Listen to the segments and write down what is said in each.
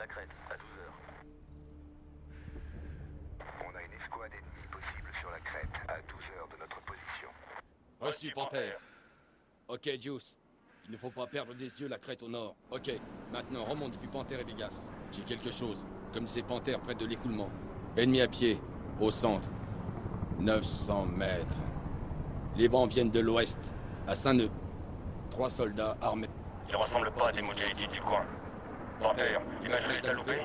la crête, à 12 heures. On a une escouade ennemie possible sur la crête, à 12 heures de notre position. Reçu, Panthère. Ok, Deuce. Il ne faut pas perdre des yeux la crête au nord. Ok, maintenant remonte depuis Panthère et Vegas. J'ai quelque chose, comme disait Panthère près de l'écoulement. Ennemi à pied, au centre. 900 mètres. Les vents viennent de l'ouest, à Saint-Neu. 3 soldats armés. Ils ressemblent pas à des modalités du coin. Panthère, l'imagerie est à louper?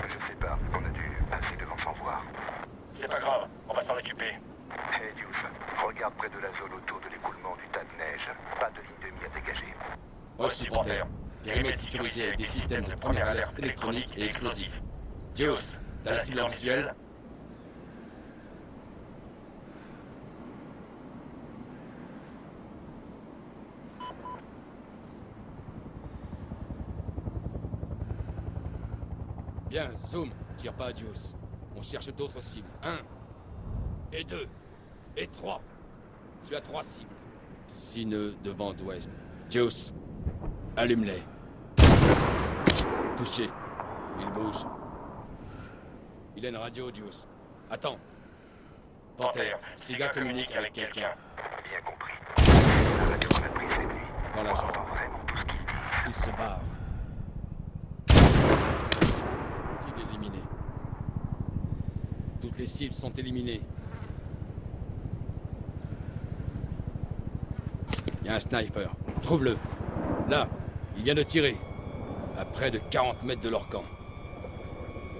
Je sais pas, on a dû passer devant sans voir. C'est pas grave, on va s'en occuper. Hey Deuce, regarde près de la zone autour de l'écoulement du tas de neige. Pas de ligne de mire dégagée. Reçu, Panthère. Périmètre sécurisé avec des systèmes de première alerte électronique et explosifs. Deuce, t'as la cible en visuel? Bien, zoom. Tire pas à Deuce. On cherche d'autres cibles. 1, et 2, et 3. Tu as 3 cibles. 6 nœuds de vent d'ouest. Deuce, allume-les. Touché. Il bouge. Il a une radio, Deuce. Attends. Panthère, ces gars communiquent avec quelqu'un. Bien compris. La radio qu'on a prise cette nuit. Dans la On chambre. entend vraiment tout ce qu'il dit. Il se barre. Cible éliminée. Toutes les cibles sont éliminées. Il y a un sniper. Trouve-le. Là, il vient de tirer. À près de 40 mètres de leur camp.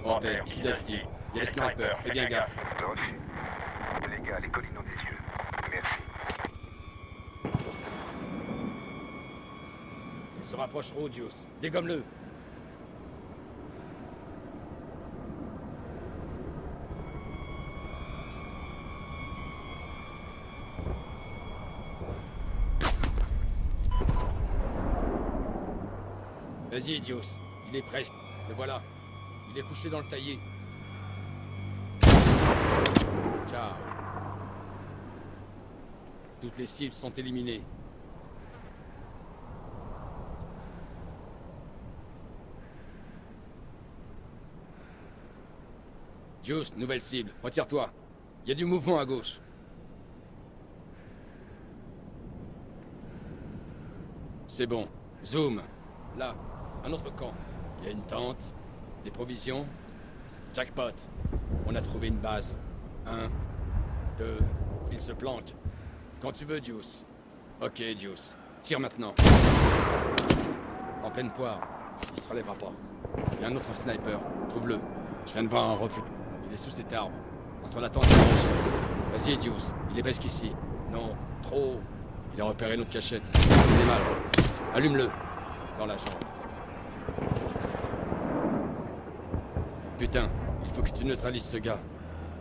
Panthère, ici Dusty. Il y a des snipers, fais bien gaffe. Reçu. Les gars, les collines ont des yeux. Merci. Il se rapproche trop, Deuce. Dégomme-le. Vas-y, Deuce. Il est presque. Le voilà. Il est couché dans le taillé. Ciao. Toutes les cibles sont éliminées. Deuce, nouvelle cible. Retire-toi. Il y a du mouvement à gauche. C'est bon. Zoom. Là, un autre camp. Il y a une tente, des provisions. Jackpot. On a trouvé une base. 1, 2, il se planque. Quand tu veux, Deuce. Ok, Deuce. Tire maintenant. En pleine poire. Il se relèvera pas. Il y a un autre sniper. Trouve-le. Je viens de voir un reflet. Il est sous cet arbre. Entre la tente et le Vas-y, Deuce. Il est presque ici. Non, trop. Il a repéré notre cachette. Il est mal. Allume-le. Dans la chambre. Putain, il faut que tu neutralises ce gars.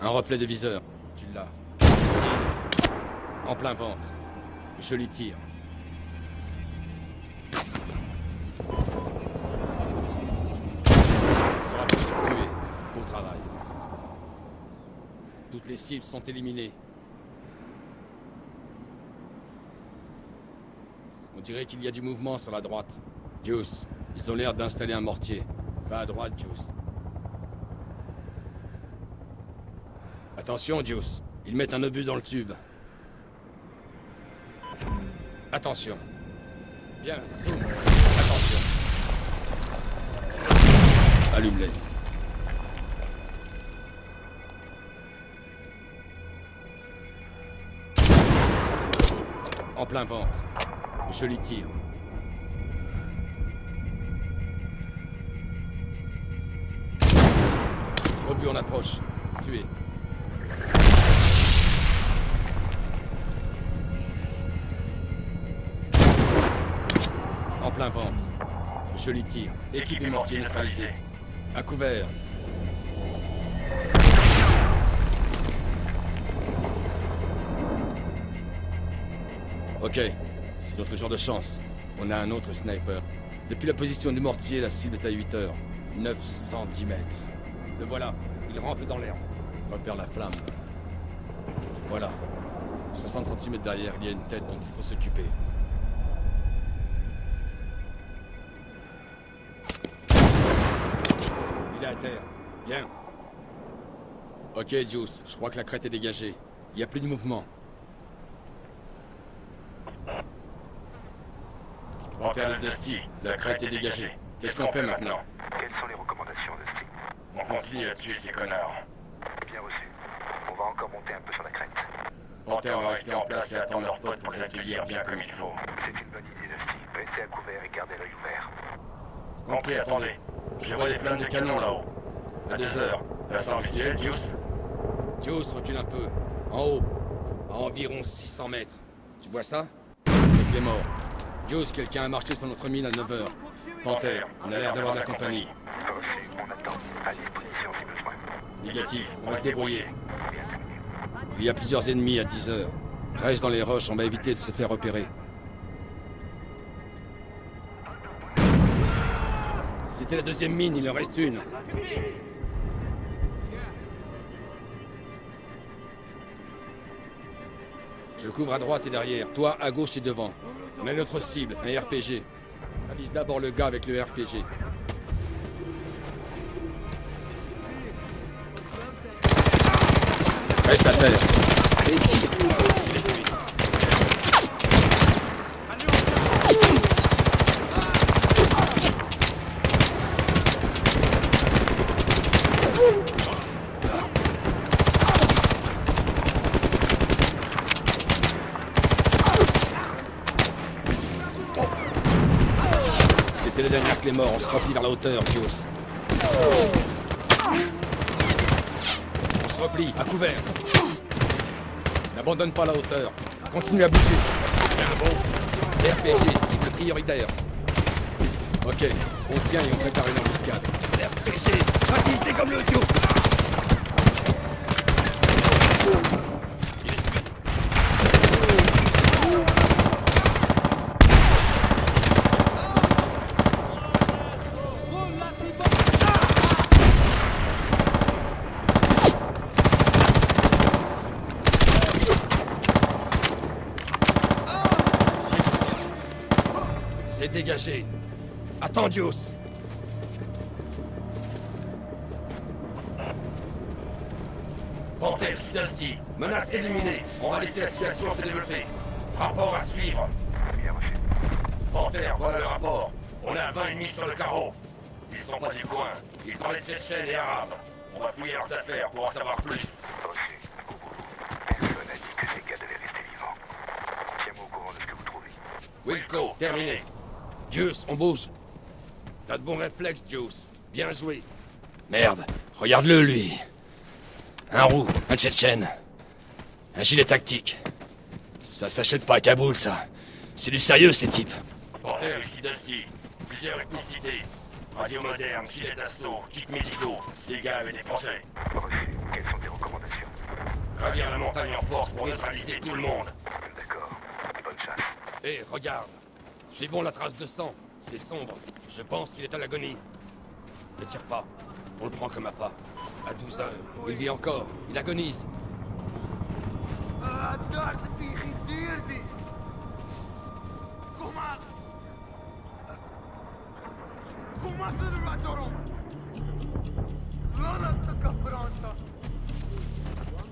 Un reflet de viseur. Tu l'as. En plein ventre. Joli tir. Il sera pour tuer. Bon travail. Toutes les cibles sont éliminées. On dirait qu'il y a du mouvement sur la droite. Deuce, ils ont l'air d'installer un mortier. Pas à droite, Deuce. Attention, Deuce. Ils mettent un obus dans le tube. Attention. Bien, zoom. Attention. Allume-les. En plein ventre. Joli tir. Obus en approche. Tué. En plein ventre. Joli tir. Équipe et mortier neutralisé. À couvert. Ok. C'est notre jour de chance. On a un autre sniper. Depuis la position du mortier, la cible est à 8 heures. 910 mètres. Le voilà. Il rampe dans l'herbe. Repère la flamme. Voilà. 60 cm derrière, il y a une tête dont il faut s'occuper. terre. Bien. Ok, Juice, je crois que la crête est dégagée. Il n'y a plus de mouvement. Panthère de Dusty, la crête est dégagée. Qu'est-ce qu'on fait maintenant? Quelles sont les recommandations de Steve? On continue à tuer ces connards. Bien reçu. On va encore monter un peu sur la crête. Panthère va rester en place et attendre leurs potes pour les accueillir bien comme il faut. C'est une bonne idée de Steve. Restez à couvert et gardez l'œil ouvert. Compris, attendez. Je vois des flammes de canon là-haut. À 2 heures. T'as ça en visuel, Juice? Juice, recule un peu. En haut. À environ 600 mètres. Tu vois ça? Avec les morts. Juice, quelqu'un a marché sur notre mine à 9 heures. Panthère, on a l'air d'avoir de la compagnie. Reçu. On attend. À disposition si besoin. Négatif, on va se débrouiller. Il y a plusieurs ennemis à 10 heures. Reste dans les roches, on va éviter de se faire repérer. C'était la deuxième mine, il en reste une. Je couvre à droite et derrière, toi à gauche et devant. On a notre cible, un RPG. Analyse d'abord le gars avec le RPG. Reste à terre. Allez, tire. C'était la dernière que les morts, on se replie vers la hauteur, Juice. On se replie, à couvert. N'abandonne pas la hauteur. Continue à bouger. C'est un bon. RPG, cible prioritaire. Ok, on tient et on prépare une embuscade. RPG, vas-y, dégomme-le, Juice. C'est dégagé. Attends, Juice. Panthère, Dusty. Menace éliminée. On va laisser la situation se développer. Rapport à suivre. Bien reçu. Panthère, voilà le rapport. On a 20 ennemis sur le carreau. Ils sont pas du coin. Ils parlaient de Tchétchènes et Arabes. On va fouiller leurs affaires pour en savoir plus. Reçu. Au boulot. Personne n'a dit que ces gars devaient rester vivants. Tiens-moi au courant de ce que vous trouvez. Wilco, terminé. Juice, on bouge. T'as de bons réflexes, Juice. Bien joué. Merde, regarde-le, lui. Un roux, un Tchétchène. Un gilet tactique. Ça s'achète pas à Kaboul, ça. C'est du sérieux, ces types. Panthère, ici Dusty. Plusieurs ethnicités. Radio moderne, gilet d'assaut, kits médicaux. Ces gars avaient des projets. Reçu. Quelles sont tes recommandations? Gravir la montagne en force pour neutraliser tout le monde. D'accord. Bonne chasse. Hé, regarde. Suivons la trace de sang. C'est sombre. Je pense qu'il est à l'agonie. Ne tire pas. On le prend comme appât. À 12 heures. Il vit encore. Il agonise.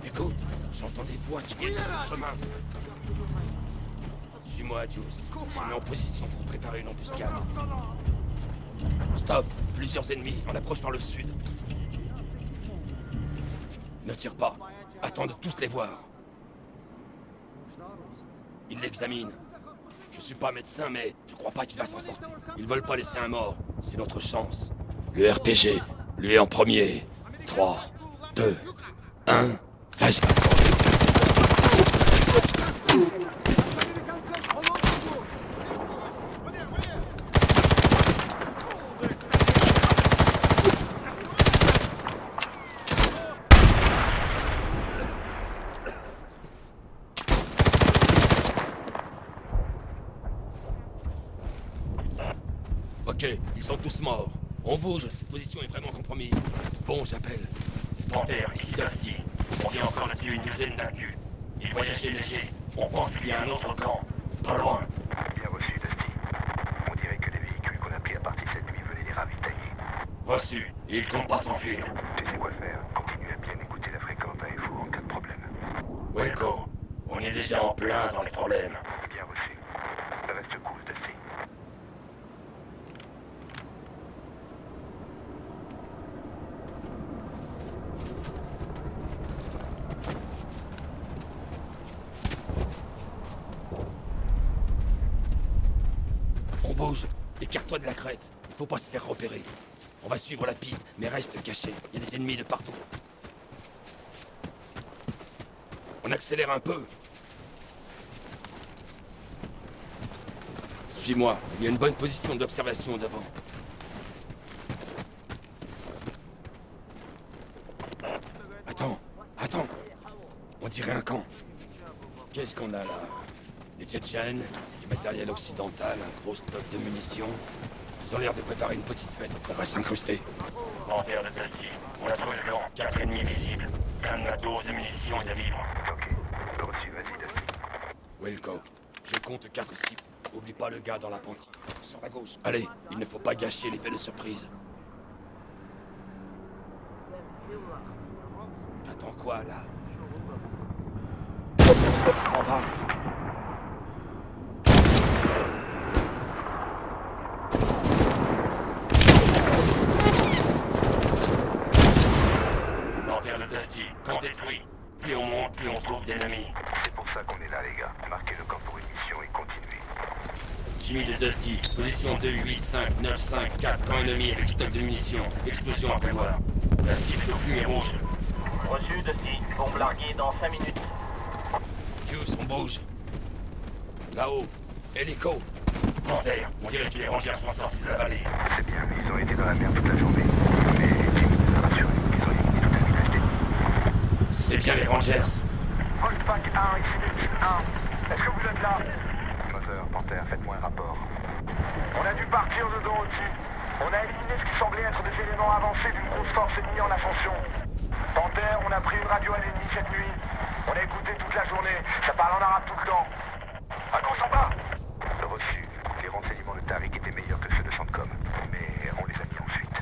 Écoute, j'entends des voix qui viennent de ce chemin. Suis-moi, Juice. On se met en position pour préparer une embuscade. Stop! Plusieurs ennemis. On approche par le sud. Ne tire pas. Attends de tous les voir. Ils l'examinent. Je suis pas médecin, mais je crois pas qu'il va s'en sortir. Ils veulent pas laisser un mort. C'est notre chance. Le RPG. Lui en premier. 3, 2, 1. Vas-y. Ok, ils sont tous morts. On bouge, cette position est vraiment compromise. Bon, j'appelle. Panthère, ici Dusty. On vient encore de tuer une douzaine d'incus. Ils voyageaient léger. On pense qu'il y a un autre camp. Pas loin. Bien reçu, Dusty. On dirait que les véhicules qu'on a pris à partir cette nuit venaient les ravitailler. Reçu. Et il compte pas s'enfuir. Tu sais quoi faire. Continue à bien écouter la fréquente à FO en cas de problème. Wilco, on est déjà en plein dans le problème. Bien reçu. Reste cool, Dusty. On bouge. Écarte-toi de la crête. Il faut pas se faire repérer. On va suivre la piste, mais reste caché. Il y a des ennemis de partout. On accélère un peu. Suis-moi. Il y a une bonne position d'observation devant. Attends. On dirait un camp. Qu'est-ce qu'on a là? Des Tchétchènes, du matériel occidental, un gros stock de munitions. Ils ont l'air de préparer une petite fête. On va s'incruster. Panthère de Dusty, on a trouvé le camp. 4 ennemis visibles. Plein de matos, de munitions et de vivres. Ok. Reçu, vas-y, Dusty. Wilco, je compte 4 cibles. Oublie pas le gars dans la pente. Sur la gauche. Allez, il ne faut pas gâcher l'effet de surprise. T'attends quoi, là? Il s'en va. Panthère de Dusty, camp détruit. Plus on monte, plus on trouve d'ennemis. C'est pour ça qu'on est là, les gars. Marquez le camp pour une mission et continuez. Jimmy de Dusty, position 2, 8, 5, 9, 5, 4, camp ennemi avec stock de munitions. Explosion à prévoir. La cible est au fumier rouge. Reçu, Dusty. Bombe larguée dans 5 minutes. Fuse, on bouge. Là-haut, hélico. Panthère, on dirait que les rangers sont sortis de la vallée. C'est bien, ils ont été dans la merde toute la journée. Mais Jimmy nous a rassuré. Ils ont éliminé toute la village d'ennemis. C'est bien les Rangers. Wolfpack 1, ici Delphine 1. Est-ce que vous êtes là? Mother, Panthère, faites-moi un rapport. On a dû partir de dos au-dessus. On a éliminé ce qui semblait être des éléments avancés d'une grosse force ennemie en ascension. Panthère, on a pris une radio à l'ennemi cette nuit. On a écouté toute la journée. Ça parle en arabe tout le temps. À gauche en bas. Reçu. Les renseignements de Tariq étaient meilleurs que ceux de Centcom. Mais on les a mis ensuite.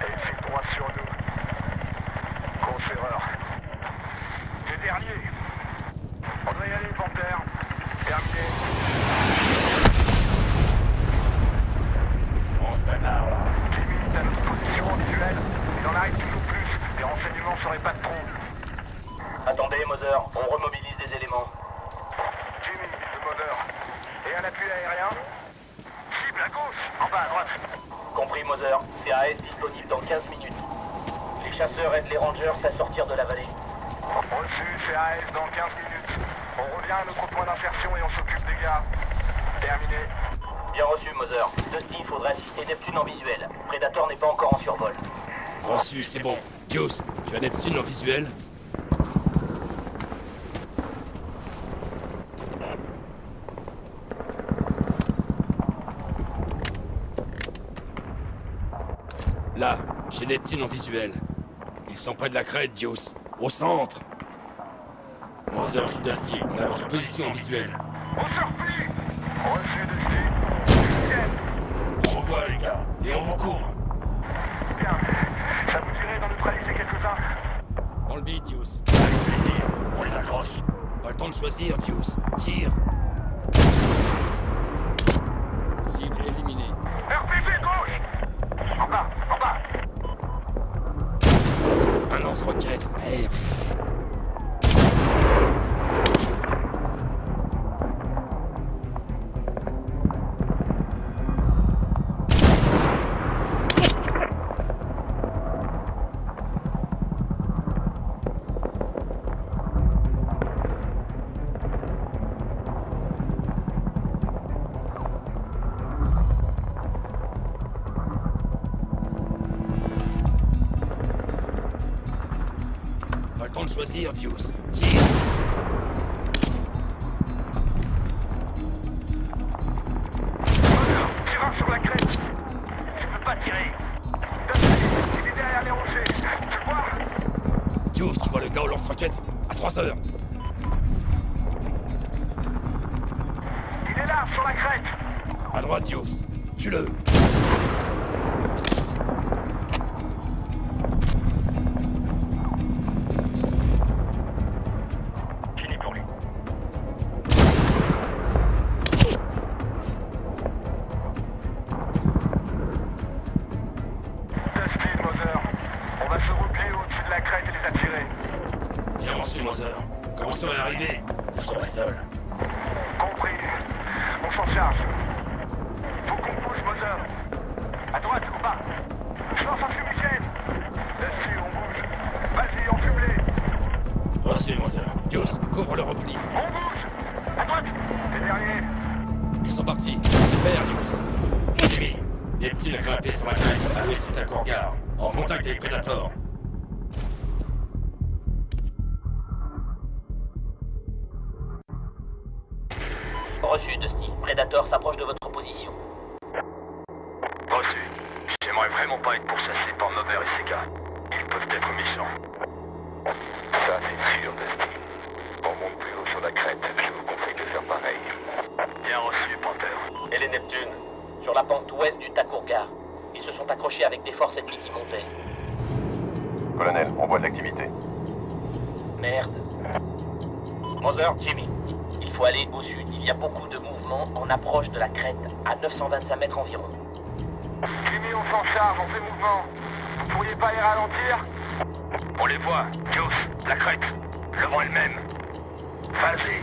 Elle fait droit sur nous. Grosse erreur. Les derniers. On doit y aller, Panthère. Terminé. On se prépare là. Jimmy est à notre position en visuel. Il en arrive toujours plus. Les renseignements seraient pas de trop. Attendez, Mother. On remobilise des éléments. Jimmy, le moteur. Et à l'appui aérien. Cible à gauche. En bas à droite. Compris, Mother. CAS disponible dans 15 minutes. Les chasseurs aident les Rangers à sortir de la vallée. Reçu, CAS dans 15 minutes. On revient à notre point d'insertion et on s'occupe des gars. Terminé. Bien reçu, Mother. Dusty, il faudrait assister Neptune en visuel. Predator n'est pas encore en survol. Reçu, c'est bon. Deuce, tu as Neptune en visuel? Là, j'ai Neptune en visuel. Ils sont près de la crête, Deuce. Au centre. 11h, c'est Dusty. On a votre position en visuel. On se replie. Reçu, Dusty. Nickel. On revoit, les gars. Et on vous court. Bien. Ça vous dirait d'en neutraliser quelques-uns? Dans le beat, Deuce. Avec plaisir, on s'accroche. Pas le temps de choisir, Deuce. Tire. Cible éliminée. RPG gauche. En bas, en bas. Un lance-roquette. Merde. Pas le temps de choisir, Deuce. Tire. Tireur sur la crête. Tu peux pas tirer. Il est derrière les rochers. Tu vois? Deuce, tu vois le gars au lance-roquette? À 3h. Il est là, sur la crête. À droite, Deuce. Tue-le. arriver, vous serez seul. Compris. On s'en charge. Faut qu'on pousse, Mother. À droite, ou pas? Je lance un fumigène. Là-dessus, on bouge. Vas-y, enfume-les. Reçu, Mother. Juice, couvre le repli. On bouge. À droite. Les derniers. Ils sont partis. Super, Juice. Jimmy, Neptune a grimpé sur la crête à l'ouest du Takurgar, en contact avec Predator. Reçu de Steve. Predator s'approche de votre position. Reçu. J'aimerais vraiment pas être pourchassé par Mother et ses gars. Ils peuvent être méchants. Ça, c'est sûr, Dusty. On monte plus haut sur la crête. Je vous conseille de faire pareil. Bien reçu, Panther. Et les Neptunes, sur la pente ouest du Takurgar. Ils se sont accrochés avec des forces ennemies qui montaient. Colonel, on voit de l'activité. Merde. Mother, Jimmy, il faut aller au sud. Il y a beaucoup de mouvements en approche de la crête, à 925 mètres environ. Jimmy, on s'en charge, on fait mouvement. Vous pourriez pas les ralentir? On les voit. Juice, la crête. Le vent est le même. Vas-y.